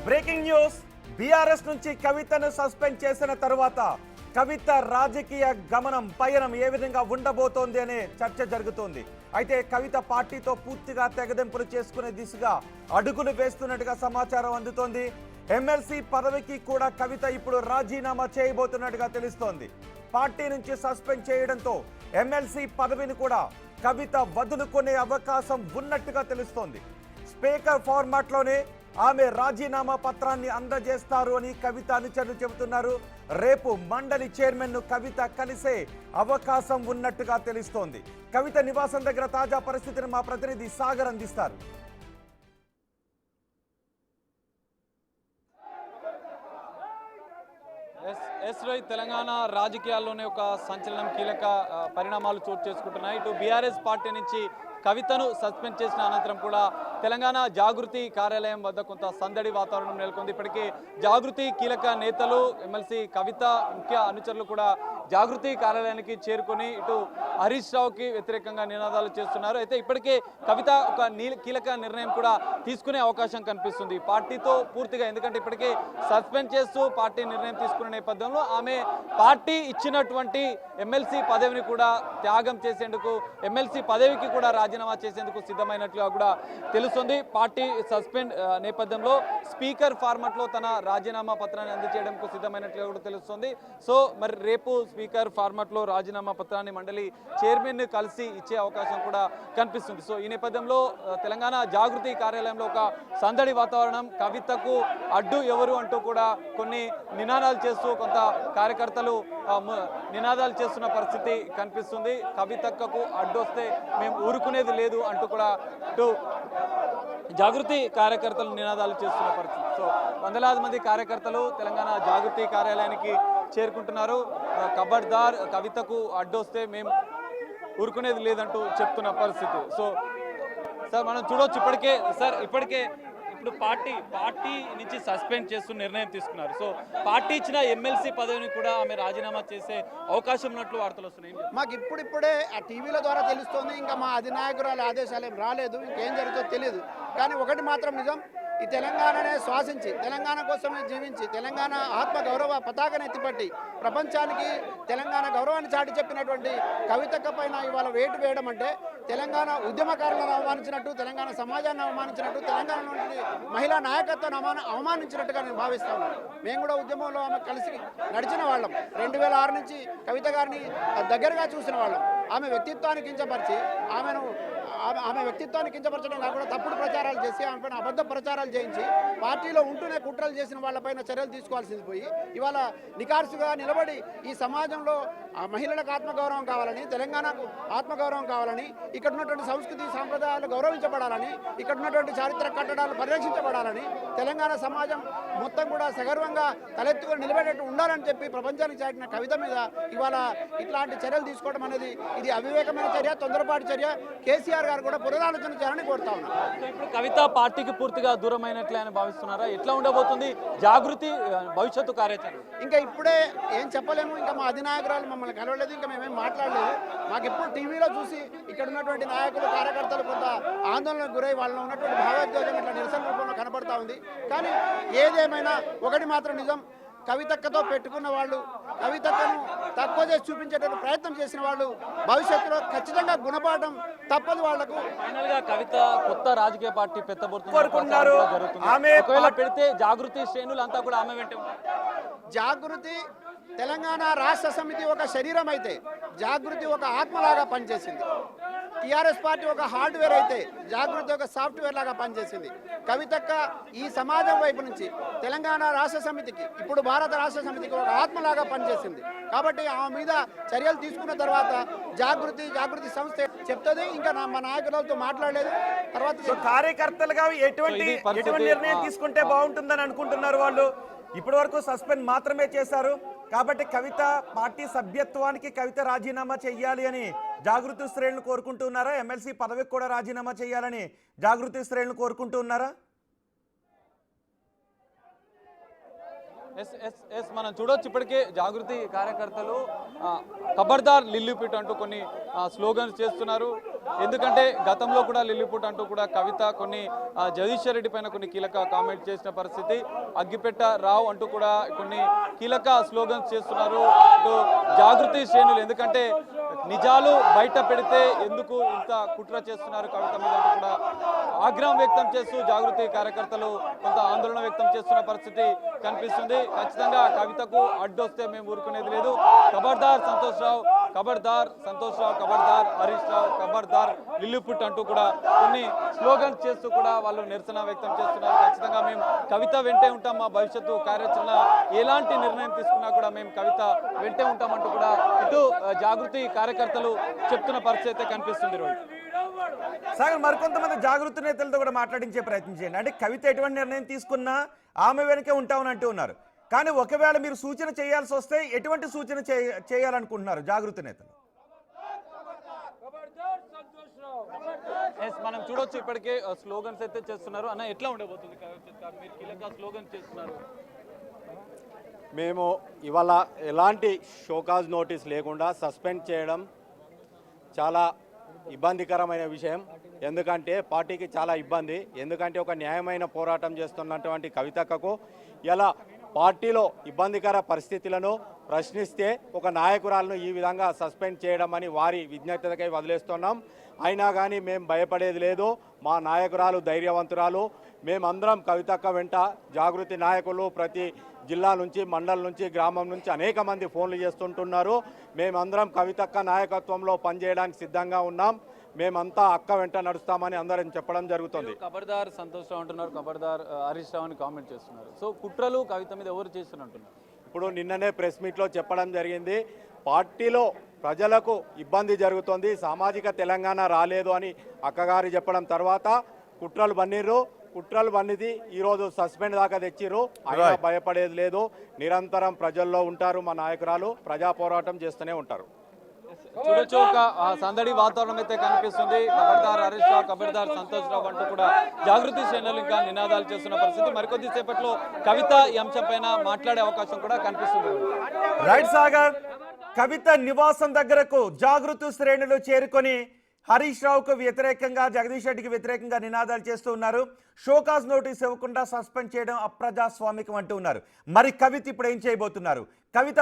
Breaking news. BRS నుంచి కవితను suspend చేసిన తరువాత కవిత రాజకీయ పయనం ఏ విధంగా ఉండబోతోంది అనే చర్చ జరుగుతోంది. అయితే కవిత పార్టీతో పూర్తిగా తెగదెంపులు చేసుకునే దిశగా అడుగులు వేస్తున్నట్టుగా సమాచారం అందుతోంది. ఎమ్మెల్సీ పదవికి కూడా కవిత ఇప్పుడు రాజీనామా చేయబోతున్నట్టుగా తెలుస్తోంది. పార్టీ నుంచి సస్పెండ్ చేయడంతో ఎమ్మెల్సీ పదవిని కూడా కవిత వదులుకునే అవకాశం ఉన్నట్టుగా తెలుస్తోంది. స్పీకర్ ఫార్మాట్లోనే ఆమె రాజీనామా పత్రాన్ని అందజేస్తారు అని కవిత అనుచరులు చెబుతున్నారు. రేపు మండలి చైర్మన్ ను కవిత కలిసే అవకాశం ఉన్నట్టుగా తెలుస్తోంది. కవిత నివాసం దగ్గర తాజా పరిస్థితిని మా ప్రతినిధి సాగర్ అందిస్తారు. తెలంగాణ రాజకీయాల్లోనే ఒక సంచలనం, కీలక పరిణామాలు చోటు చేసుకుంటున్నాయి. ఇటు బీఆర్ఎస్ పార్టీ నుంచి కవితను సస్పెండ్ చేసిన అనంతరం కూడా తెలంగాణ జాగృతి కార్యాలయం వద్ద కొంత సందడి వాతావరణం నెలకొంది. ఇప్పటికే జాగృతి కీలక నేతలు, ఎమ్మెల్సీ కవిత ముఖ్య అనుచరులు కూడా జాగృతి కార్యాలయానికి చేరుకొని ఇటు హరీష్ రావుకి వ్యతిరేకంగా నినాదాలు చేస్తున్నారు. అయితే ఇప్పటికే కవిత ఒక కీలక నిర్ణయం కూడా తీసుకునే అవకాశం కనిపిస్తుంది పార్టీతో పూర్తిగా. ఎందుకంటే ఇప్పటికే సస్పెండ్ చేస్తూ పార్టీ నిర్ణయం తీసుకునే నేపథ్యంలో ఆమె పార్టీ ఇచ్చినటువంటి ఎమ్మెల్సీ పదవిని కూడా త్యాగం చేసేందుకు, ఎమ్మెల్సీ పదవికి కూడా రాజీనామా చేసేందుకు సిద్ధమైనట్లుగా కూడా తెలుస్తుంది. పార్టీ సస్పెండ్ నేపథ్యంలో స్పీకర్ ఫార్మాట్లో తన రాజీనామా పత్రాన్ని అందజేయడానికి సిద్ధమైనట్లుగా కూడా తెలుస్తుంది. సో మరి రేపు స్పీకర్ ఫార్మాట్లో రాజీనామా పత్రాన్ని మండలి చైర్మన్ కలిసి ఇచ్చే అవకాశం కూడా కనిపిస్తుంది. సో ఈ నేపథ్యంలో తెలంగాణ జాగృతి కార్యాలయంలో ఒక సందడి వాతావరణం. కవితకు అడ్డు ఎవరు అంటూ కూడా కొన్ని నినాదాలు చేస్తూ కొంత కార్యకర్తలు నినాదాలు చేస్తున్న పరిస్థితి కనిపిస్తుంది. కవితకు అడ్డు వస్తే మేము ఊరుకునేది లేదు అంటూ కూడా ఇటు జాగృతి కార్యకర్తలు నినాదాలు చేస్తున్న పరిస్థితి. సో వందలాది మంది కార్యకర్తలు తెలంగాణ జాగృతి కార్యాలయానికి చేరుకుంటున్నారు. ఖబర్దార్, కవితకు అడ్డొస్తే మేము ఊరుకునేది లేదంటూ చెప్తున్న పరిస్థితి. సో సార్ మనం చూడవచ్చు ఇప్పటికే ఇప్పుడు పార్టీ నుంచి సస్పెండ్ చేస్తూ నిర్ణయం తీసుకున్నారు. సో పార్టీ ఇచ్చిన ఎమ్మెల్సీ పదవిని కూడా ఆమె రాజీనామా చేసే అవకాశం ఉన్నట్లు వార్తలు వస్తున్నాయి. మాకు ఇప్పుడిప్పుడే ఆ టీవీల ద్వారా తెలుస్తోంది. ఇంకా మా అధినాయకురాలు ఆదేశాలు ఏం రాలేదు, ఇంకేం జరుగుతుందో తెలియదు. కానీ ఒకటి మాత్రం నిజం, ఈ తెలంగాణనే శ్వాసించి, తెలంగాణ కోసమే జీవించి, తెలంగాణ ఆత్మ గౌరవ పతాకను ఎత్తిపట్టి ప్రపంచానికి తెలంగాణ గౌరవాన్ని చాటి చెప్పినటువంటి కవితక్క పైన ఇవాళ వేటు వేయడం అంటే తెలంగాణ ఉద్యమకారులను అవమానించినట్టు, తెలంగాణ సమాజాన్ని అవమానించినట్టు, తెలంగాణ నుండి మహిళా నాయకత్వాన్ని అవమానించినట్టుగా నేను భావిస్తా ఉన్నాను. మేము కూడా ఉద్యమంలో ఆమె కలిసి నడిచిన వాళ్ళం. 2006 నుంచి కవిత గారిని దగ్గరగా చూసిన వాళ్ళం. ఆమె వ్యక్తిత్వాన్ని కించపరిచి, ఆమె వ్యక్తిత్వాన్ని కించపరచడం కాకుండా తప్పుడు ప్రచారాలు చేసి, ఆమె పైన అబద్ధ ప్రచారాలు చేయించి, పార్టీలో ఉంటూనే కుట్రలు చేసిన వాళ్ళపైన చర్యలు తీసుకోవాల్సింది పోయి ఇవాళ నికార్సుగా నిలబడి ఈ సమాజంలో మహిళలకు ఆత్మగౌరవం కావాలని, తెలంగాణకు ఆత్మగౌరవం కావాలని, ఇక్కడ ఉన్నటువంటి సంస్కృతి సాంప్రదాయాలు గౌరవించబడాలని, ఇక్కడ ఉన్నటువంటి చారిత్రక కట్టడాలు పరిరక్షించబడాలని, తెలంగాణ సమాజం మొత్తం కూడా సగర్వంగా తలెత్తుకొని నిలబడేట్టు ఉండాలని చెప్పి ప్రపంచానికి చాటిన కవిత మీద ఇవాళ ఇట్లాంటి చర్యలు తీసుకోవడం అనేది ఇది అవివేకమైన చర్య, తొందరపాటు చర్య. కేసీఆర్ గారు కూడా పునరాలోచన చేయాలని కోరుతా ఉన్నారు. ఇప్పుడు కవిత పార్టీకి పూర్తిగా దూరమైనట్లే అని భావిస్తున్నారా? ఎట్లా ఉండబోతుంది జాగృతి భవిష్యత్తు కార్యాచరణ? ఇంకా ఇప్పుడే ఏం చెప్పలేము. ఇంకా మా అధినాయకురాలు మమ్మల్ని కలవలేదు, ఇంకా మేమేం మాట్లాడలేదు. మాకు ఎప్పుడు టీవీలో చూసి ఇక్కడ ఉన్నటువంటి నాయకులు, కార్యకర్తలు కొంత ఆందోళనకు గురై వాళ్ళలో ఉన్నటువంటి భావోద్వేగం ఇట్లా నిరసన రూపంలో కనబడతా ఉంది. కానీ ఏదేమైనా ఒకటి మాత్రం నిజం, కవితక్కతో పెట్టుకున్న వాళ్ళు, కవితక్కను తక్కువ చేసి చూపించేటువంటి ప్రయత్నం చేసిన వాళ్ళు భవిష్యత్తులో ఖచ్చితంగా గుణపాఠం తప్పదు వాళ్లకు. ఫైనల్ గా కవిత కొత్త రాజకీయ పార్టీ ఒకవేళ పెడితే జాగృతి శ్రేణులు అంతా కూడా ఆమె వెంట. జాగృతి తెలంగాణ రాష్ట్ర సమితి ఒక శరీరం అయితే జాగృతి ఒక ఆత్మలాగా పనిచేసింది. టీఆర్ఎస్ పార్టీ ఒక హార్డ్వేర్ అయితే జాగృతి ఒక సాఫ్ట్వేర్ లాగా పనిచేసింది. కవితక్క ఈ సమాజం వైపు నుంచి తెలంగాణ రాష్ట్ర సమితికి, ఇప్పుడు భారత రాష్ట్ర సమితికి ఒక ఆత్మలాగా పనిచేసింది. కాబట్టి ఆమె మీద చర్యలు తీసుకున్న తర్వాత జాగృతి సంస్థ చెప్తుంది. ఇంకా మా నాయకులతో మాట్లాడలేదు. తర్వాత కార్యకర్తలుగా ఎటువంటి నిర్ణయం తీసుకుంటే బాగుంటుందని అనుకుంటున్నారు వాళ్ళు? ఇప్పటి వరకు సస్పెండ్ మాత్రమే చేశారు కాబట్టి కవిత పార్టీ సభ్యత్వానికి కవిత రాజీనామా చేయాలి అని జాగృతి శ్రేణులు కోరుకుంటున్నారా? ఎమ్మెల్సీ పదవికి కూడా రాజీనామా చేయాలని జాగృతి శ్రేణులు కోరుకుంటున్నారా? మనం చూడొచ్చు ఇప్పటికే జాగృతి కార్యకర్తలు ఖబర్దార్ లిల్లుపిట్ అంటూ కొన్ని స్లోగన్స్ చేస్తున్నారు. ఎందుకంటే గతంలో కూడా లిల్లీపుట్ అంటూ కూడా కవిత కొన్ని జగదీశ్వర్ రెడ్డి పైన కొన్ని కీలక కామెంట్ చేసిన పరిస్థితి, అగ్గిపెట్ట రావు అంటూ కూడా కొన్ని కీలక స్లోగన్స్ చేస్తున్నారు ఇటు జాగృతి శ్రేణులు. ఎందుకంటే నిజాలు బయట పెడితే ఎందుకు ఇంత కుట్ర చేస్తున్నారు కవిత మీద అంటూ కూడా ఆగ్రహం వ్యక్తం చేస్తూ జాగృతి కార్యకర్తలు కొంత ఆందోళన వ్యక్తం చేస్తున్న పరిస్థితి కనిపిస్తుంది. ఖచ్చితంగా కవితకు అడ్డొస్తే మేము ఊరుకునేది లేదు. ఖబర్దార్ సంతోష్ రావు, ఖబర్దార్ సంతోష్ రావు, ఖబర్దార్ హరీష్ రావు, ఖబర్దార్ లిల్లీపుట్ అంటూ కూడా కొన్ని స్లోగన్స్ చేస్తూ కూడా వాళ్ళు నిరసన వ్యక్తం చేస్తున్నారు. ఖచ్చితంగా మేము కవిత వెంటే ఉంటాం, మా భవిష్యత్తు కార్యాచరణ ఎలాంటి నిర్ణయం తీసుకున్నా కూడా మేము కవిత వెంటే ఉంటామంటూ కూడా ఇటు జాగృతి కార్యకర్తలు చెప్తున్న పరిస్థితి అయితే కనిపిస్తుంది. రోహిత్ సాగర్, మరికొంతమంది జాగృతి నేతలతో కూడా మాట్లాడించే ప్రయత్నం చేయండి. అంటే కవిత ఎటువంటి నిర్ణయం తీసుకున్నా ఆమె వెనకే ఉంటామని అంటూ ఉన్నారు. కానీ ఒకవేళ మీరు సూచన చేయాల్సి వస్తే ఎటువంటి సూచన చేయాలనుకుంటున్నారు జాగృతి నేతలు? మనం చూడొచ్చు ఇప్పటికే స్లోగన్స్ అయితే చేస్తున్నారు. అన్న ఎట్లా ఉండబోతుంది? మీరు కీలక స్లోగన్స్ చేస్తున్నారు. మేము ఇవాళ ఎలాంటి షోకాజ్ నోటీస్ లేకుండా సస్పెండ్ చేయడం చాలా ఇబ్బందికరమైన విషయం. ఎందుకంటే పార్టీకి చాలా ఇబ్బంది. ఎందుకంటే ఒక న్యాయమైన పోరాటం చేస్తున్నటువంటి కవితకు ఇలా పార్టీలో ఇబ్బందికర పరిస్థితులను ప్రశ్నిస్తే ఒక నాయకురాలను ఈ విధంగా సస్పెండ్ చేయడం అని వారి విజ్ఞతకై వదిలేస్తున్నాం. అయినా కానీ మేము భయపడేది లేదు. మా నాయకురాలు ధైర్యవంతురాలు. మేమందరం కవితక్క వెంట జాగృతి నాయకులు ప్రతి జిల్లా నుంచి, మండలం నుంచి, గ్రామం నుంచి అనేక మంది ఫోన్లు చేస్తుంటున్నారు. మేమందరం కవితక్క నాయకత్వంలో పనిచేయడానికి సిద్ధంగా ఉన్నాం. మేమంతా అక్క వెంట నడుస్తామని అందరం చెప్పడం జరుగుతుంది. ఖబర్దార్ సంతోష్ రావు అంటున్నారు, ఖబర్దార్ హరీష్ రావు అని కామెంట్ చేస్తున్నారు. సో కుట్రలు కవిత మీద ఎవరు చేస్తున్నట్టున్నారు? ఇప్పుడు నిన్ననే ప్రెస్ మీట్లో చెప్పడం జరిగింది. పార్టీలో ప్రజలకు ఇబ్బంది జరుగుతుంది, సామాజిక తెలంగాణ రాలేదు అని అక్కగారు చెప్పడం తర్వాత కుట్రలు బన్నీరు. కుట్రలు బన్నిది ఈరోజు సస్పెండ్ దాకా తెచ్చిర్రు. అయినా భయపడేది లేదు. నిరంతరం ప్రజల్లో ఉంటారు. మా నాయకురాలు ప్రజా పోరాటం చేస్తూనే ఉంటారు. చూడొచ్చు ఒక సందడి వాతావరణం అయితే కనిపిస్తుంది. ఖబర్దార్ హరీష్ రావు, ఖబర్దార్ సంతోష్ రావు అంటూ కూడా జాగృతి శ్రేణులు ఇంకా నినాదాలు చేస్తున్న పరిస్థితి. మరికొద్ది సేపట్లో కవిత ఈ అంశం పైన మాట్లాడే అవకాశం కూడా కనిపిస్తుంది. రైట్ సాగర్, కవిత నివాసం దగ్గరకు జాగృతి శ్రేణులు చేరుకొని హరీష్ రావుకు వ్యతిరేకంగా, జగదీష్ రెడ్డికి వ్యతిరేకంగా నినాదాలు చేస్తూ ఉన్నారు. షోకాజ్ నోటీస్ ఇవ్వకుండా సస్పెండ్ చేయడం అప్రజాస్వామికం అంటూ ఉన్నారు. మరి కవిత ఇప్పుడు ఏం చేయబోతున్నారు? కవిత